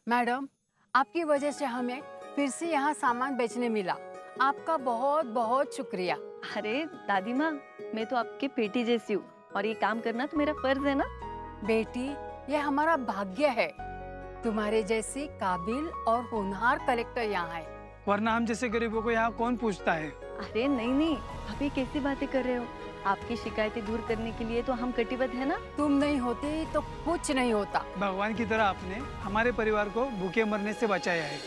Madam, आपकी वजह से हमें फिर से यहाँ सामान बेचने मिला। आपका बहुत बहुत शुक्रिया। अरे दादी माँ, मैं तो आपके बेटी जैसी हूँ और ये काम करना तो मेरा फर्ज है ना। बेटी, ये हमारा भाग्य है। तुम्हारे जैसी काबिल और होनहार कलेक्टर यहाँ है, वरना हम जैसे गरीबों को यहाँ कौन पूछता है। अरे नहीं नहीं, आप ये कैसी बातें कर रहे हो? आपकी शिकायतें दूर करने के लिए तो हम कटिबद्ध है ना। तुम नहीं होती तो कुछ नहीं होता। भगवान की तरह आपने हमारे परिवार को भूखे मरने से बचाया है।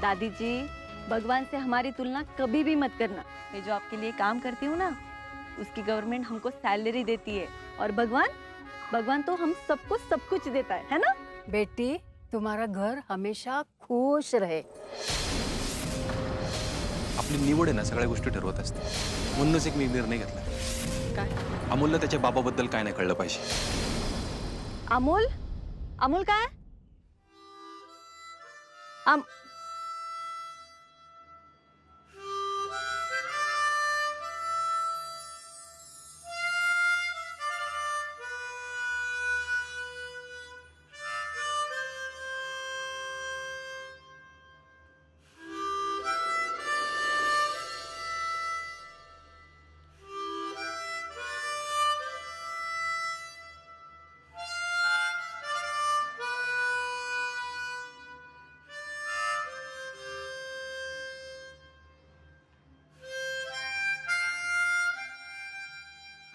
दादी जी, भगवान से हमारी तुलना कभी भी मत करना। मैं जो आपके लिए काम करती हूँ ना, उसकी गवर्नमेंट हमको सैलरी देती है और भगवान तो हम सबको सब कुछ देता है ना। बेटी, तुम्हारा घर हमेशा खुश रहे। आपली निवड आहे ना सगळ्या गोष्टी ठरवत असते, म्हणूनच एक मी निर्णय घेतला। काय? अमोलला त्याच्या बाबाबद्दल काय नाही कळलं पाहिजे। अमोल काय?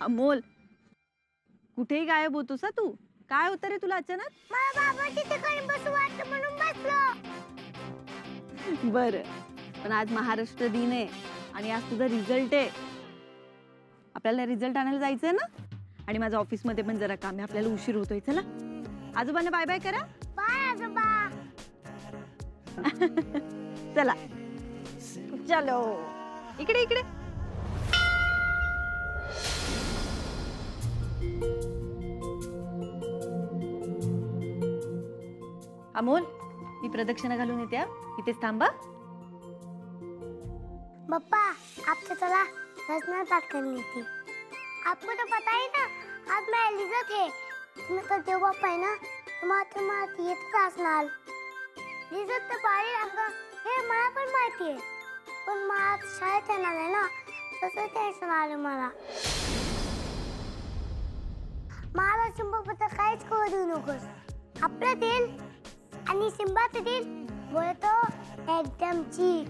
अमोल, कुठेही गायब होतोस तू? काय होतं रे तुला अचानक? मला बाबा तिथे बसू वाटलं म्हणून बसलो। बरं, पण आज महाराष्ट्र दिन आहे आणि आज तुझा रिझल्ट आहे। आपल्याला रिझल्ट आणायला जायचंय ना, आणि माझ्या ऑफिस मध्ये पण जरा काम आहे, आपल्याला उशीर होतोय। चला आजोबांना बाय बाय करा। बाय आजोबा। चला चलो, इकडे इकडे। अमोल, मी प्रदक्षिणा घालून येते, इथेच थांबा। पप्पा, आपसे चला रचना स्टार्ट करनी थी। आपको तो पता ही ना, आज मैं एलिजा थे। तुम्हें तो देव बाप्पा है ना, तुम्हारा ये तो असणार। रिझल्ट तर पाळी लागलं हे मला पण माहिती आहे, पण मला शाळेत येणार आहे ना, तसं टेन्शन आलं मला। मला सिंबाबद्दल काहीच कळू देऊ नकोस। आपलं दिल आणि सिंबाचं दिल बोलतो एकदम ठीक,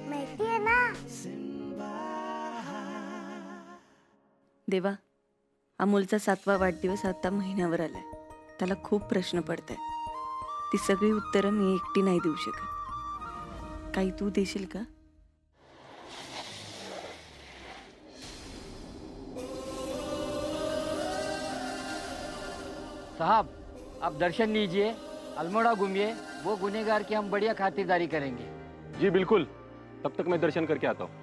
माहिती आहे ना। देवा, अमोलचा 7वा वाढदिवस आता महिन्यावर आलाय। त्याला खूप प्रश्न पडतायत, ती सगळी उत्तरं मी एकटी नाही देऊ शकत। काही तू देशील का? साहब, आप दर्शन लीजिए, अल्मोड़ा घूमिए, वो गुनहगार की हम बढ़िया खातिरदारी करेंगे। जी बिल्कुल, तब तक मैं दर्शन करके आता हूँ।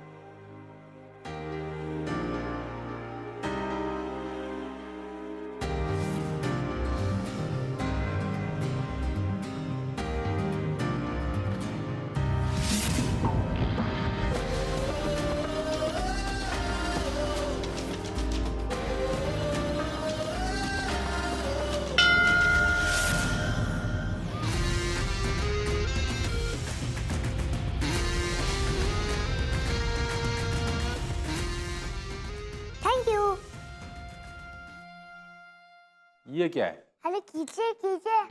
ये क्या है? अरे कीजिए कीजिए।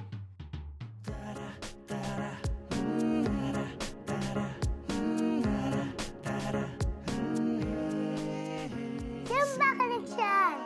Simba connection.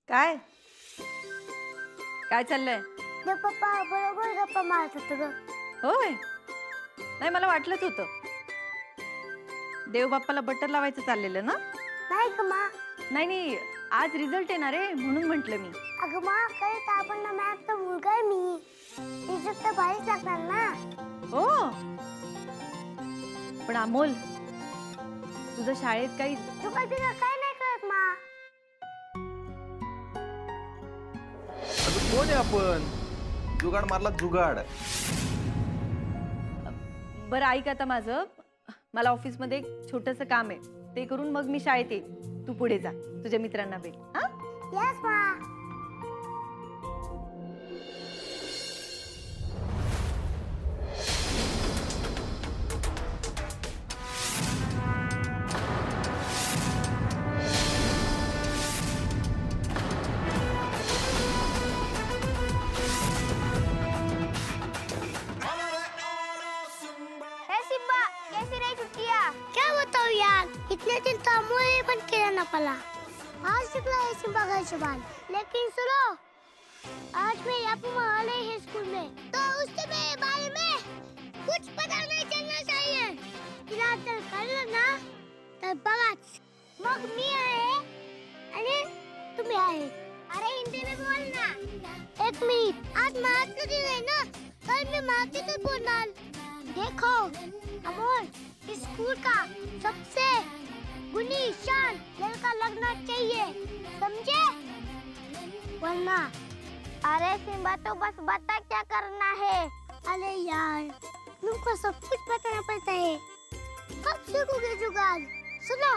काय काय चाललंय? देव पप्पा बरोबर गप्पा मारत होते ग. होय, नाही मला वाटलंच होतं. देव बाप्पाला बटर लावायचं चाललेलं ना? नाही का मा? नाही नाही, आज रिझल्ट येणार आहे म्हणून म्हंटल मी. अगं मा, काही तर आपण ना मॅथचा मुलगा आहे मी. रिझल्ट तर भारीच लागणार ना. हो, पण अमोल तुझं शाळेत काही तू कधी काय नाही करत मा. अगं कोण आहे आपण? जुगाड मारला जुगाड. बरं ऐक आता माझं, मला ऑफिसमध्ये एक छोटंसं काम आहे, ते करून मग मी शाळेत येईल. तू पुढे जा, तुझ्या मित्रांना भेट. हा, यस मा. क्या बताओ यार, इतने दिन तो अमोल बन के रहना पड़ा. आज निकला है सिम्बा का जुबान. लेकिन सुनो, आज मैं यहाँ पर वाले हैं स्कूल में, तो उससे मेरे बारे में कुछ पता नहीं चलना चाहिए. इलाज कर ना तर बघाच. मग मी आहे आणि तुम्ही आहे. अरे हिंदी में बोल ना. एक मिनिट, आज महात्मा दिन है ना, कल मैं महात्मा दिन बोलना. देखो अमोल, इस स्कूल का सबसे गुणी शान लड़का लगना चाहिए, समझे? वरना. अरे सिम्बा, तो बस बता क्या करना है. अरे यार, तुमको सब कुछ बताना पड़ता है. कब सीखोगे जुगाड़? सुनो,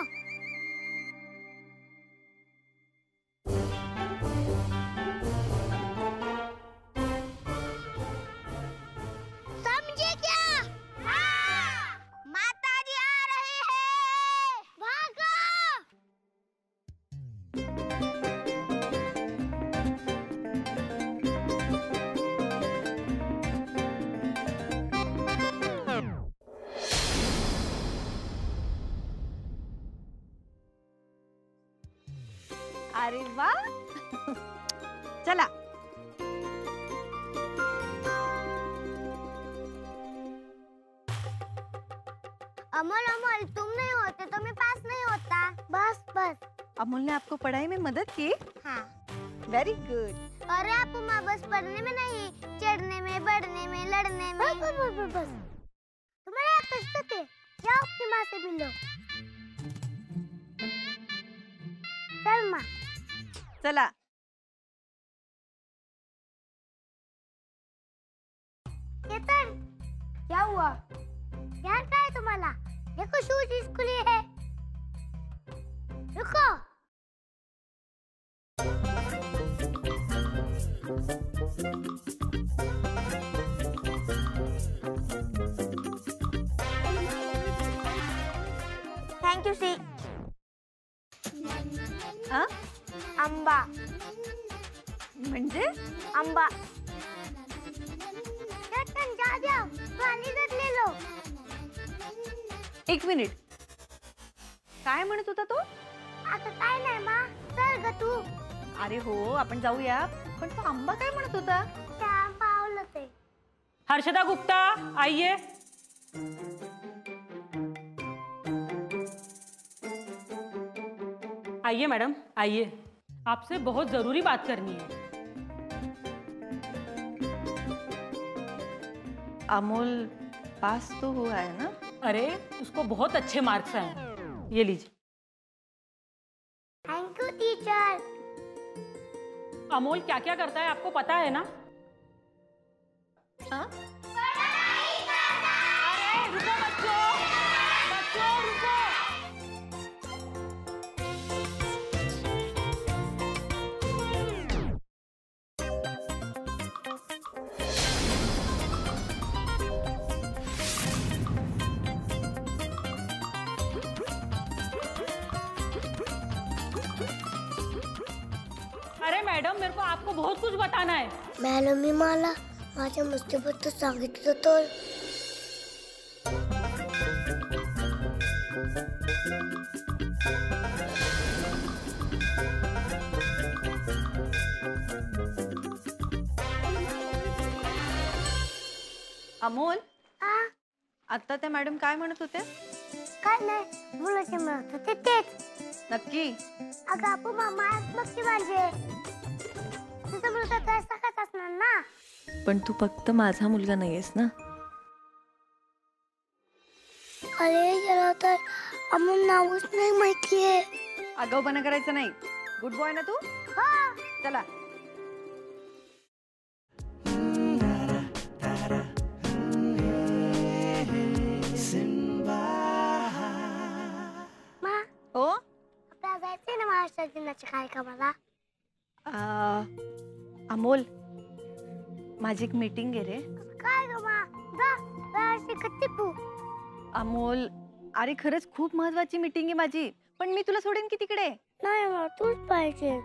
समझे क्या? माताजी आ रही है, भागो. अरे वा. चला, अमोल अमोल, तुम नहीं होते तो मैं पास नहीं होता. बस बस. अमोल ने आपको पढ़ाई में मदद की? हाँ. Very good. अरे आप माँ बस पढ़ने में नहीं, चढ़ने में, बढ़ने में, लड़ने में. बस बस बस बस. तुम्हारे यहाँ पुस्तक है, जाओ अपनी माँ से मिलो. चल माँ. चला. केतन, क्या हुआ? ध्यान क्या है तुम्हारा? देखो शूज स्कूल है. रुको. थैंक यू सी. हाँ? आंबा. म्हणजे आंबा. केतन, जा जाओ, पानी ले लो. एक मिनिट, काय म्हणत होता तो? आता काय नाही मा, चल ग तू. अरे हो, आपण जाऊया, पण तो आंबा काय म्हणत होता? त्या आंबा आवलं ते. हर्षदा गुप्ता, आइए. आइए मैडम, आइए. आपसे बहुत जरूरी बात करनी है. अमोल पास तो हुआ है ना? अरे उसको बहुत अच्छे मार्क्स आए हैं. ये लीजिए. Thank you teacher. अमोल क्या क्या करता है आपको पता है ना? हाँ? अरे रुको बच्चों, बच्चों रुको. अरे मैडम, मेरे को आपको बहुत कुछ बताना है. मॅडम मी मला माझ्या मस्तीबद्दल सांगितलं तर. अमोल, हा आता त्या मॅडम काय म्हणत होत्या? काय नाही, मुलाचे म्हणत होते तेच. नक्की? अगं आपू मामा बघ की म्हणजे तुझा मुलगा तर सकाच असणार ना. पण तू फक्त माझा मुलगा नाहीयेस ना. अरे याला तर अमोल नावच नाही माहितीये. आगाऊपणा करायचं नाही. गुड बॉय ना तू? हो. चला. मा हो? आपल्याला जायचंय ना महाराष्ट्र दिनाच्या कार्यक्रमाला. अमोल, माझी एक मीटिंग आहे रे. काय ग मा, जा राशी कच्ची पू. अमोल, अरे खरंच खूप महत्वाची मीटिंग आहे माझी. पण मी तुला सोडेन की तिकडे? नाही मा, तूच पाहिजे.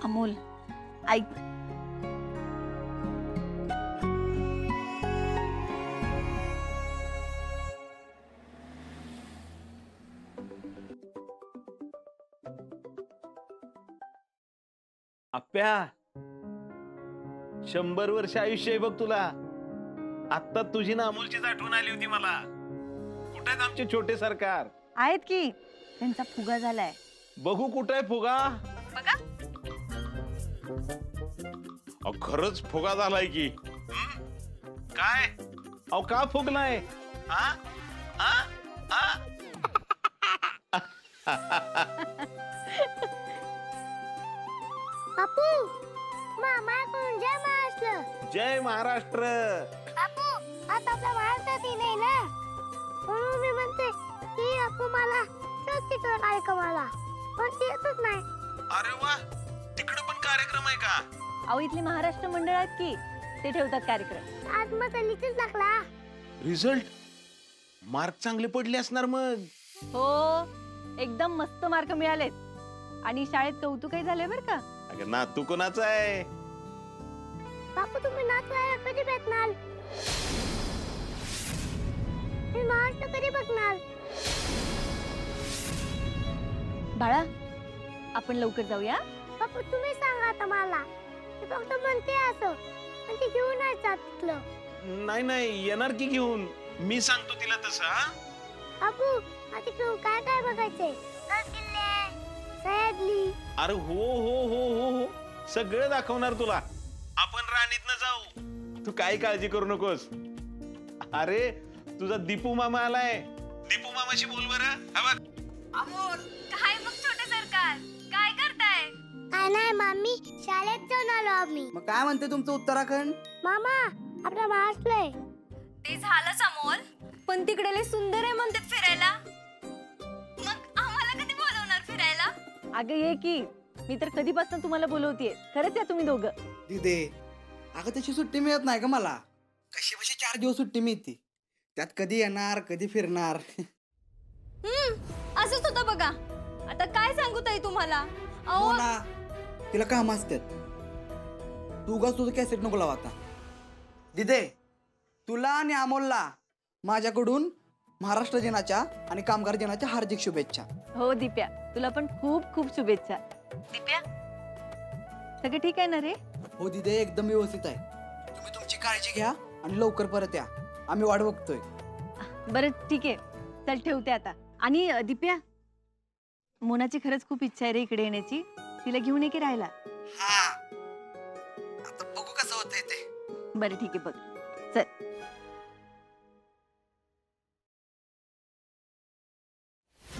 अमोल, ऐक. आप्या 100 वर्ष आयुष्य आहे बघ तुला. आता तुझी ना अमोलचीच आठवण आली होती मला. कुठे आहेत आमचे छोटे सरकार? आहेत की, त्यांचा फुगा झालाय. बघू कुठे आहे फुगा. बघा. खरंच फुगा झालाय की. काय अहो का फुगलाय? बापू मामा कोण जय महाराष्ट्र. जय महाराष्ट्र. बापू आता आपला महाराष्ट्र दिन आहे ना, म्हणून मी म्हणते की बापू मला चौकीचा कार्यक्रमाला पण ते येतच नाही. अरे वा, तिकडे पण कार्यक्रम आहे का? अहो इथली महाराष्ट्र मंडळ आहेत की, ते ठेवतात कार्यक्रम. आज माझा लिटच लागला. रिझल्ट मार्क चांगले पडले असणार मग. हो, एकदम मस्त मार्क मिळालेत. आणि शाळेत कौतुकही झाले बरं का. अगं ना तू कोणाचा आहे? बापू तुम्ही नाचवायला कधी भेटणार? मी महाराष्ट्र कधी बघणार? बाळा, आपण लवकर जाऊया. बापू तुम्ही सांगा आता मला. मी फक्त म्हणते असं, पण ते घेऊन नाही जात तिथलं. नाही नाही येणार की घेऊन. मी सांगतो तिला तसा. बापू आता घेऊन काय काय बघायचंय? किल्ले, सह्याद्री. अरे हो हो हो हो हो, सगळं दाखवणार तुला. आपण राणीतनं जाऊ, तू काही काळजी करू नकोस. अरे तुझा दीपू मामा आलाय. दीपू मामाशी बोल बरं. हा बघ. अमोल, काय मग छोटे सरकार, काय करताय? काय नाही मामी, शाळेत जाऊन आलो आम्ही. मग काय म्हणते तुमचं उत्तराखंड? मामा आपला महाराष्ट्र आहे. ते झालंच अमोल, पण तिकडे लय सुंदर आहे म्हणतात फिरायला. मग आम्हाला कधी बोलवणार फिरायला? अगं ये की, मी तर कधीपासून तुम्हाला बोलवतेय. खरंच या तुम्ही दोघं. दिदे, अगं तशी सुट्टी मिळत नाही का मला. कशी 4 दिवस सुट्टी मिळते, त्यात कधी येणार कधी फिरणार. असंच होतं बघा. आता काय सांगू ताई तुम्हाला. हो ना, तिला काम असतात. तू उगाच तुझं कॅसेट नको लावा आता. दिदे, तुला आणि अमोलला माझ्याकडून महाराष्ट्र दिनाच्या आणि कामगार दिनाच्या हार्दिक शुभेच्छा. हो दिप्या, तुला पण खूप खूप शुभेच्छा. दिप्या, सगळं ठीक आहे ना रे? हो दिदे, एकदम व्यवस्थित आहे. तुम्ही तुमची काळजी घ्या आणि लवकर परत या. आम्ही वाट बघतोय. बरं ठीक आहे, चल ठेवते आता. आणि दिप्या, मोनाची खरंच खूप इच्छा आहे रे इकडे येण्याची. तिला घेऊन ये की राहायला. हा, आता बघू कसं होतंय ते. बरं ठीक आहे, बघ चल.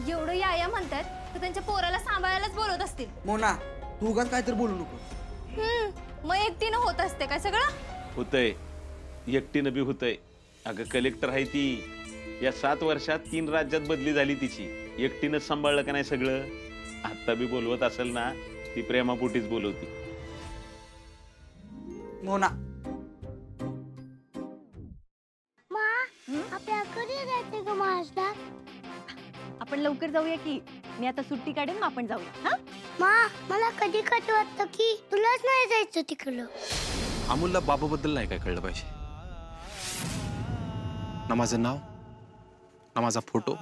एवढं या म्हणतात तर त्यांच्या पोराला सांभाळायलाच बोलवत असतील. मोना, तू उगाच काहीतरी बोलू नको. मग एकटीनं होत असते काय सगळं? होतंय, एकटीनं बी होतंय. अगं कलेक्टर आहे ती. या 7 वर्षात 3 राज्यात बदली झाली तिची. एकटीनं सांभाळलं का नाही सगळं. आता बी बोलवत असेल ना, ती प्रेमापोटीच बोलवती. मोना, मा आपल्या कधी जायचंय ग महाराष्ट्रात? आपण लवकर जाऊया की. मी आता सुट्टी काढेन, मग आपण जाऊया. हा मा मला कधी कधी वाटतं की तुलाच नाही जायचं तिकडं. अमोलला बाबाबद्दल नाही काय कळलं पाहिजे ना. माझं नाव ना, माझा फोटो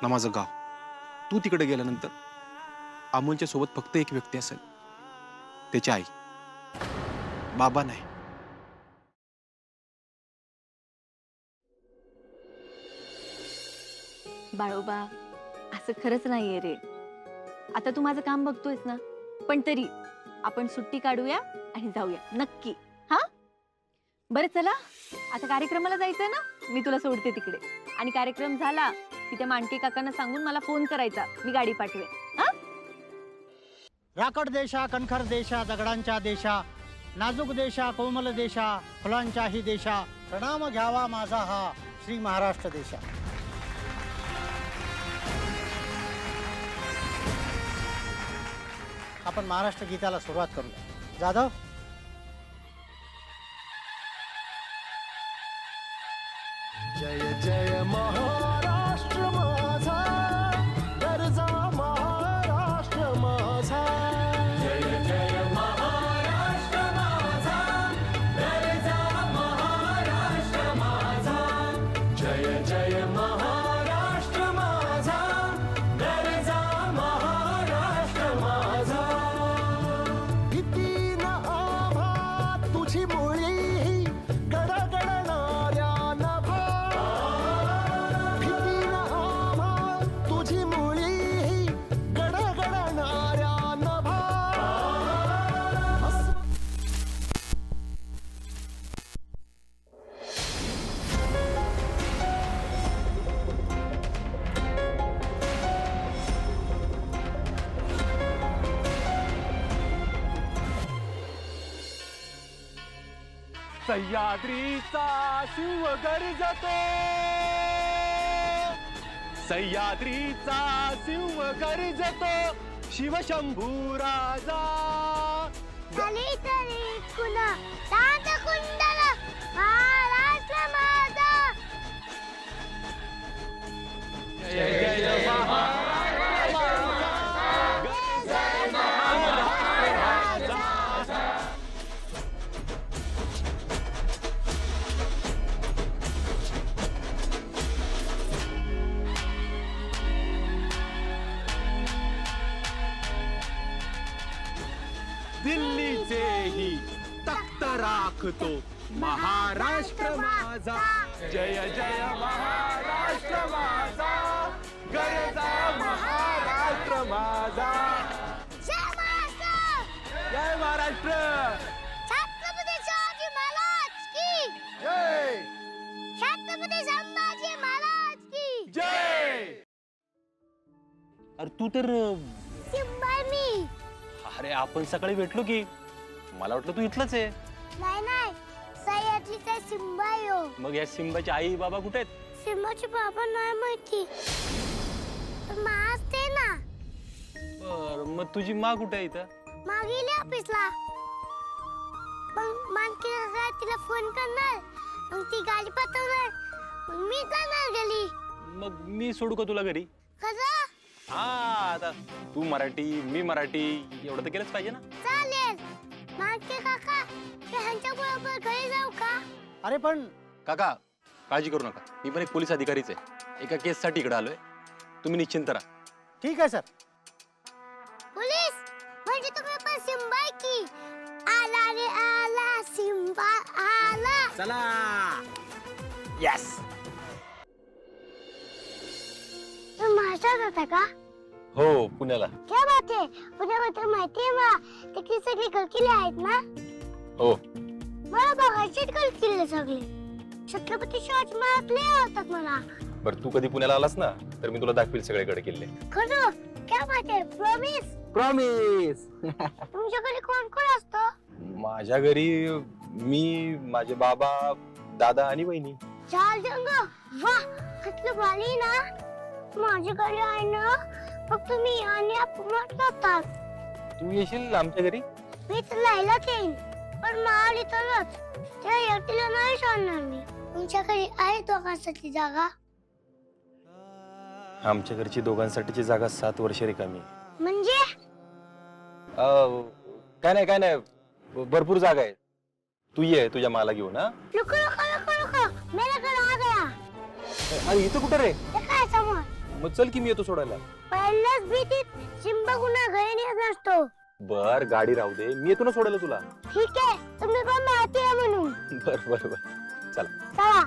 ना, माझं गाव. तू तिकडे गेल्यानंतर अमोलच्या सोबत फक्त एक व्यक्ती असेल, त्याची आई, बाबा नाही. बाळोबा, असं खरंच नाहीये रे. आता तू माझं काम बघतोयस ना, पण तरी आपण सुट्टी काढूया आणि जाऊया नक्की. हा बरं चला, आता कार्यक्रमाला जायचंय ना, मी तुला सोडते तिकडे. आणि कार्यक्रम झाला की त्या मांडके काकांना सांगून मला फोन करायचा, मी गाडी पाठवेन. हा राकट देशा, कणखर देशा, दगडांच्या देशा, नाजूक देशा, कोमल देशा, फुलांच्याही देशा, प्रणाम घ्यावा माझा हा श्री महाराष्ट्र देशा. आपण महाराष्ट्र गीताला सुरुवात करूया. जाधव. जय जय महाराष्ट्र माझा, गरजा महाराष्ट्र माझा. जय जय महाराष्ट्र माझा, गरजा महाराष्ट्र माझा. जय जय महाराष्ट्र माझा, गरजा महाराष्ट्र माझा. भीती न आभा तुझी मुळी गडगडणाऱ्या नभा. भीती न आभा तुझी मुळी गडगडणाऱ्या नभा. सह्याद्रीचा शिव गर्जतो, सह्याद्रीचा शिव गर्जतो, शिवशंभू राजा. झाली तरी कुणा शांत कुंडल महाराष्ट्र माझा. जय जय महाराष्ट्र माझा, जय महाराष्ट्र माझा. दिल्लीचेही तख्त राखतो महाराष्ट्र माझा. जय जय महाराष्ट्र माझा, गरजा महाराष्ट्र माझा. जय महाराष्ट्र. जय महाराष्ट्र. छत्रपती शिवाजी महाराज की जय. छत्रपती संभाजी महाराज की जय. अरे तू तर सिंबाई मी. अरे आपण सकाळी भेटलो की, मला वाटलं तू इथलंच आहे. नाही नाही, सह्याद्रीचा सिंबाई हो. मग या सिंबाची आई बाबा कुठे आहेत? सिंबाचे बाबा नाही माहिती, मास्ते ना. मग तुझी माँ कुठे आहे इथं? माँ गेली ऑफिसला. मग मानकी काका तिला फोन करणार, मग ती गाडी पाठवणार, मग मी जाणार गेली. मग मी सोडू का तुला घरी? खरं? हा, आता तू मराठी मी मराठी, एवढं तर केलंच पाहिजे ना. चालेल. मानकी काका, मी ह्यांच्या बरोबर घरी जाऊ का? अरे पण काका, काळजी करू नका, मी पण एक पोलीस अधिकारीच आहे. एका केससाठी इकडे आलोय, तुम्ही निश्चिंत राहा. ठीक आहे सर. पोलीस म्हणजे तुम्ही पण सिंबाई की? आला रे आला सिंबा आला. चला. यस. तुम्ही महाराष्ट्रात होता का? हो, पुण्याला. क्या बात आहे. पुण्याबद्दल माहिती आहे मला. तिकडे सगळे गलकिल्ले आहेत ना? हो. मला बघायचे गलकिल्ले सगळे. छत्रपती शिवाजी महाराज लय आवडतात मला. बरं, तू कधी पुण्याला आलास ना, तर मी तुला दाखवील सगळीकडे किल्ले. खरं? क्या बात आहे. प्रॉमिस. प्रॉमिस. तुमच्या घरी कोण कोण असतं? माझ्या घरी मी, माझे बाबा, दादा आणि बहिणी. चार जण. वाह, किती भारी ना. माझ्या घरी आहे ना, फक्त मी आणि आपण राहतात. तू येशील आमच्या घरी? मी तर लायलाच येईन, पण माळी तरच. त्या एकटीला नाही सोडणार मी. तुमच्या घरी आहे दोघांसाठी जागा? आमच्या घरची दोघांसाठीची जागा 7 वर्ष रिकामी. म्हणजे? काय नाही, भरपूर जागा आहे. तू ये तुझ्या माला घेऊन. हा, रुको रुको रुको रुको, मेरा घर आ गया. अरे इथं कुठं रे? ते काय समोर. मग चल की मी येतो सोडायला. पहिल्याच भीतीत सिंबा गुन्हा घरी नेत असतो. बर गाडी राहू दे, मी येतो ना सोडायला तुला. ठीक आहे, तुम्ही कोण माहिती आहे म्हणून. बर बर बर चला. चला.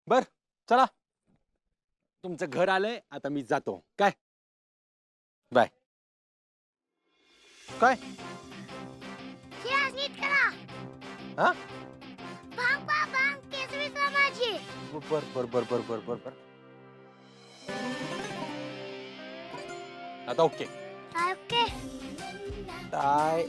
बर चला, तुमचं घर आलंय, आता मी जातो. काय बाय. काय हे नीट करा. हा भांग केस विसरा माझी. बर बर बर बर बर बर बर आता ओके. ओके. काय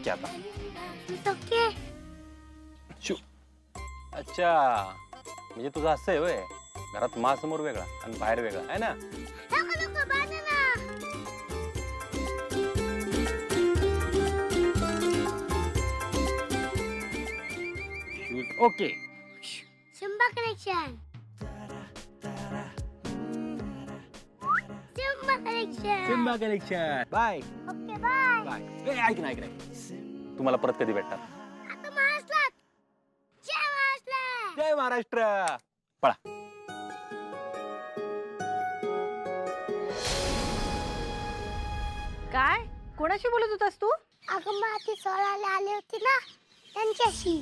क्या था? ओके. शू. अच्छा, म्हणजे तुझं असं आहे होय, घरात समोर वेगळा आणि बाहेर वेगळा आहे ना. Okay. Simba connection. Simba connection. Bye. Okay bye. Bye. ऐक ना, तुम्हाला परत कधी भेटतात? आता महाराष्ट्रात. जय महाराष्ट्र. जय महाराष्ट्र. पळा. काय कोणाशी बोलत होतास तू? अगं माती सोडायला आली होती ना, त्यांच्याशी.